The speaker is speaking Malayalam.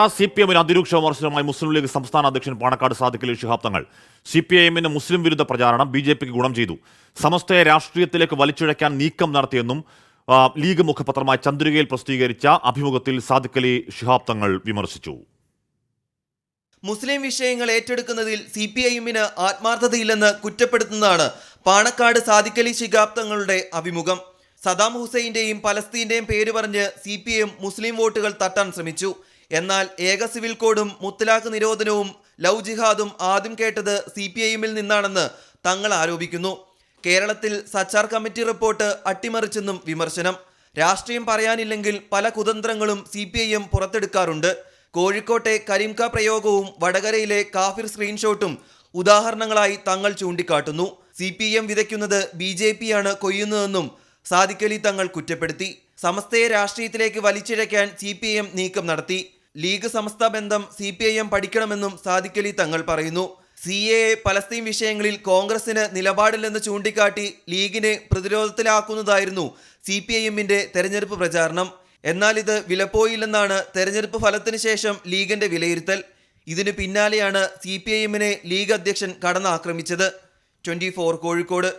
CPM അതിരൂക്ഷ വിമർശനവുമായി മുസ്ലിം ലീഗ് സംസ്ഥാന അധ്യക്ഷൻ പാണക്കാട് സാദിഖ് അലി ശിഹാബ് തങ്ങൾ. CPIM മുസ്ലിം വിരുദ്ധ പ്രചാരണം BJPക്ക് ഗുണം ചെയ്തു, സമസ്തയെ രാഷ്ട്രീയത്തിലേക്ക് വലിച്ചിഴയ്ക്കാൻ നീക്കം നടത്തിയെന്നും ലീഗ് മുഖപത്രമായ ചന്ദ്രികയിൽ പ്രസിദ്ധീകരിച്ച അഭിമുഖത്തിൽ സാദിഖ് അലി ശിഹാബ് തങ്ങൾ വിമർശിച്ചു. മുസ്ലിം വിഷയങ്ങൾ ഏറ്റെടുക്കുന്നതിൽ CPIMന് ആത്മാർത്ഥതയില്ലെന്ന് കുറ്റപ്പെടുത്തുന്നതാണ് പാണക്കാട് സാദിഖ് അലി ശിഹാബ് തങ്ങളുടെ അഭിമുഖം. സദാം ഹുസൈന്റെയും പലസ്തീന്റെയും പേര് പറഞ്ഞ് CPIM മുസ്ലിം വോട്ടുകൾ തട്ടാൻ ശ്രമിച്ചു. എന്നാൽ ഏക സിവിൽ കോഡും മുത്തലാഖ് നിരോധനവും ലവ് ജിഹാദും ആദ്യം കേട്ടത് CPIMൽ നിന്നാണെന്ന് തങ്ങൾ ആരോപിക്കുന്നു. കേരളത്തിൽ സച്ചാർ കമ്മിറ്റി റിപ്പോർട്ട് അട്ടിമറിച്ചെന്നും വിമർശനം. രാഷ്ട്രീയം പറയാനില്ലെങ്കിൽ പല കുതന്ത്രങ്ങളും CPIM പുറത്തെടുക്കാറുണ്ട്. കോഴിക്കോട്ടെ കരീംക പ്രയോഗവും വടകരയിലെ കാഫിർ സ്ക്രീൻഷോട്ടും ഉദാഹരണങ്ങളായി തങ്ങൾ ചൂണ്ടിക്കാട്ടുന്നു. CPIM വിതയ്ക്കുന്നത് BJPയാണ് കൊയ്യുന്നതെന്നും സാദിഖ് അലി തങ്ങൾ കുറ്റപ്പെടുത്തി. സമസ്തയെ രാഷ്ട്രീയത്തിലേക്ക് വലിച്ചിഴയ്ക്കാൻ CPIM നീക്കം നടത്തി. ലീഗ് സമസ്ത ബന്ധം CPIM പഠിക്കണമെന്നും സാദിഖ് അലി തങ്ങൾ പറയുന്നു. CAA പലസ്തീൻ വിഷയങ്ങളിൽ കോൺഗ്രസിന് നിലപാടില്ലെന്ന് ചൂണ്ടിക്കാട്ടി ലീഗിനെ പ്രതിരോധത്തിലാക്കുന്നതായിരുന്നു CPIMന്റെ തെരഞ്ഞെടുപ്പ് പ്രചാരണം. എന്നാൽ ഇത് വിലപ്പോയില്ലെന്നാണ് തെരഞ്ഞെടുപ്പ് ഫലത്തിന് ശേഷം ലീഗിന്റെ വിലയിരുത്തൽ. ഇതിനു പിന്നാലെയാണ് CPIMനെ ലീഗ് അധ്യക്ഷൻ കടന്നാക്രമിച്ചത്. 24 കോഴിക്കോട്.